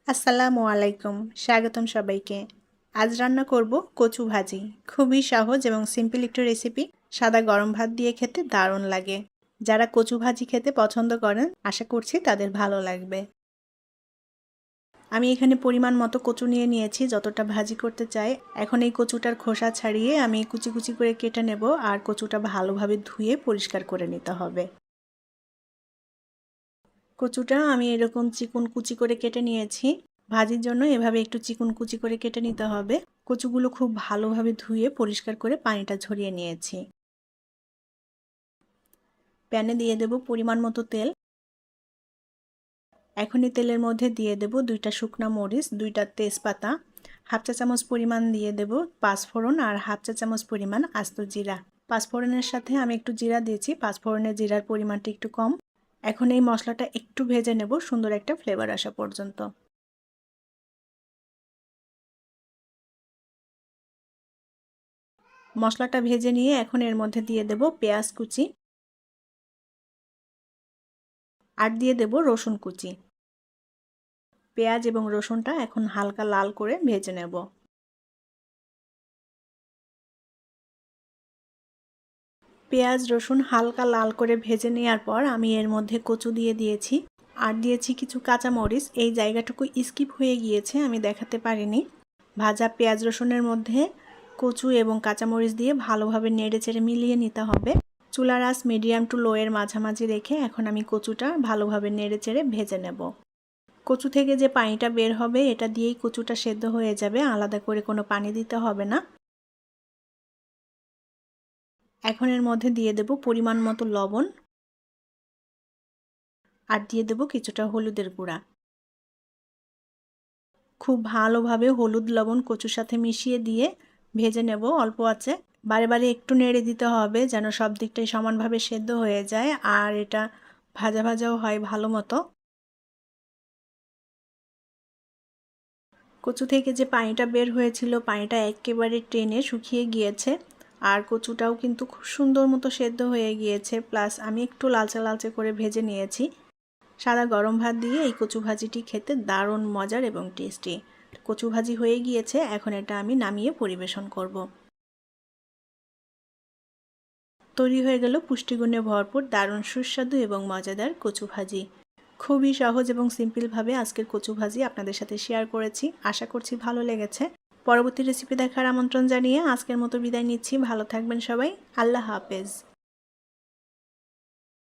আসসালামু আলাইকুম, স্বাগতম সবাইকে। আজ রান্না করব কচু ভাজি। খুবই সহজ এবং সিম্পল একটু রেসিপি। সাদা গরম ভাত দিয়ে খেতে দারুণ লাগে। যারা কচু ভাজি খেতে পছন্দ করেন, আশা করছি তাদের ভালো লাগবে। আমি এখানে পরিমাণ মতো কচু নিয়ে নিয়েছি, যতটা ভাজি করতে চাই। এখন এই কচুটার খোসা ছাড়িয়ে আমি কুচি কুচি করে কেটে নেব, আর কচুটা ভালোভাবে ধুয়ে পরিষ্কার করে নিতে হবে। কচুটা আমি এরকম চিকন কুচি করে কেটে নিয়েছি। ভাজির জন্য এভাবে একটু চিকন কুচি করে কেটে নিতে হবে। কচুগুলো খুব ভালোভাবে ধুয়ে পরিষ্কার করে পানিটা ঝরিয়ে নিয়েছি। প্যানে দিয়ে দেব পরিমাণ মতো তেল। এখন এই তেলের মধ্যে দিয়ে দেব 2টা শুকনা মরিচ, 2টা তেজপাতা, হাফ চা চামচ পরিমাণ দিয়ে দেব পাঁচফোড়ন, আর হাফ চা চামচ পরিমাণ আস্ত জিরা। পাঁচফোড়নের সাথে আমি একটু জিরা দিয়েছি, পাঁচফোড়নের জিরার পরিমাণটা একটু কম। এখন এই মশলাটা একটু ভেজে নেব, সুন্দর একটা ফ্লেভার আসা পর্যন্ত। মশলাটা ভেজে নিয়ে এখন এর মধ্যে দিয়ে দেব পেঁয়াজ কুচি, আর দিয়ে দেব রসুন কুচি। পেঁয়াজ এবং রসুনটা এখন হালকা লাল করে ভেজে নেব। পেঁয়াজ রসুন হালকা লাল করে ভেজে নেওয়ার পর আমি এর মধ্যে কচু দিয়ে দিয়েছি, আর দিয়েছি কিছু কাঁচামরিচ। এই জায়গাটুকু স্কিপ হয়ে গিয়েছে, আমি দেখাতে পারিনি। ভাজা পেঁয়াজ রসুনের মধ্যে কচু এবং কাঁচামরিচ দিয়ে ভালোভাবে নেড়েচেড়ে মিলিয়ে নিতে হবে। চুলার আঁচ মিডিয়াম টু লো এর মাঝামাঝি রেখে এখন আমি কচুটা ভালোভাবে নেড়েচেড়ে ভেজে নেব। কচু থেকে যে পানিটা বের হবে এটা দিয়েই কচুটা সেদ্ধ হয়ে যাবে, আলাদা করে কোনো পানি দিতে হবে না। এখন এর মধ্যে দিয়ে দেব পরিমাণ মতো লবণ, আর দিয়ে দেব কিছুটা হলুদের গুঁড়া। খুব ভালোভাবে হলুদ লবণ কচুর সাথে মিশিয়ে দিয়ে ভেজে নেব অল্প আঁচে। বারে বারে একটু নেড়ে দিতে হবে যেন সব দিকটাই সমানভাবে সেদ্ধ হয়ে যায়, আর এটা ভাজা ভাজাও হয় ভালো মতো। কচু থেকে যে পানিটা বের হয়েছিল, পানিটা একেবারে টেনে শুকিয়ে গিয়েছে, আর কচুটাও কিন্তু খুব সুন্দর মতো সেদ্ধ হয়ে গিয়েছে। প্লাস আমি একটু লালচে লালচে করে ভেজে নিয়েছি। সাদা গরম ভাত দিয়ে এই কচু ভাজিটি খেতে দারুণ মজার এবং টেস্টি। কচু ভাজি হয়ে গিয়েছে, এখন এটা আমি নামিয়ে পরিবেশন করব। তৈরি হয়ে গেল পুষ্টিগুণে ভরপুর দারুণ সুস্বাদু এবং মজাদার কচু ভাজি। খুবই সহজ এবং সিম্পলভাবে আজকের কচু ভাজি আপনাদের সাথে শেয়ার করেছি। আশা করছি ভালো লেগেছে। পরবর্তী রেসিপি দেখার আমন্ত্রণ জানিয়ে আজকের মতো বিদায় নিচ্ছি। ভালো থাকবেন সবাই। আল্লাহ হাফেজ।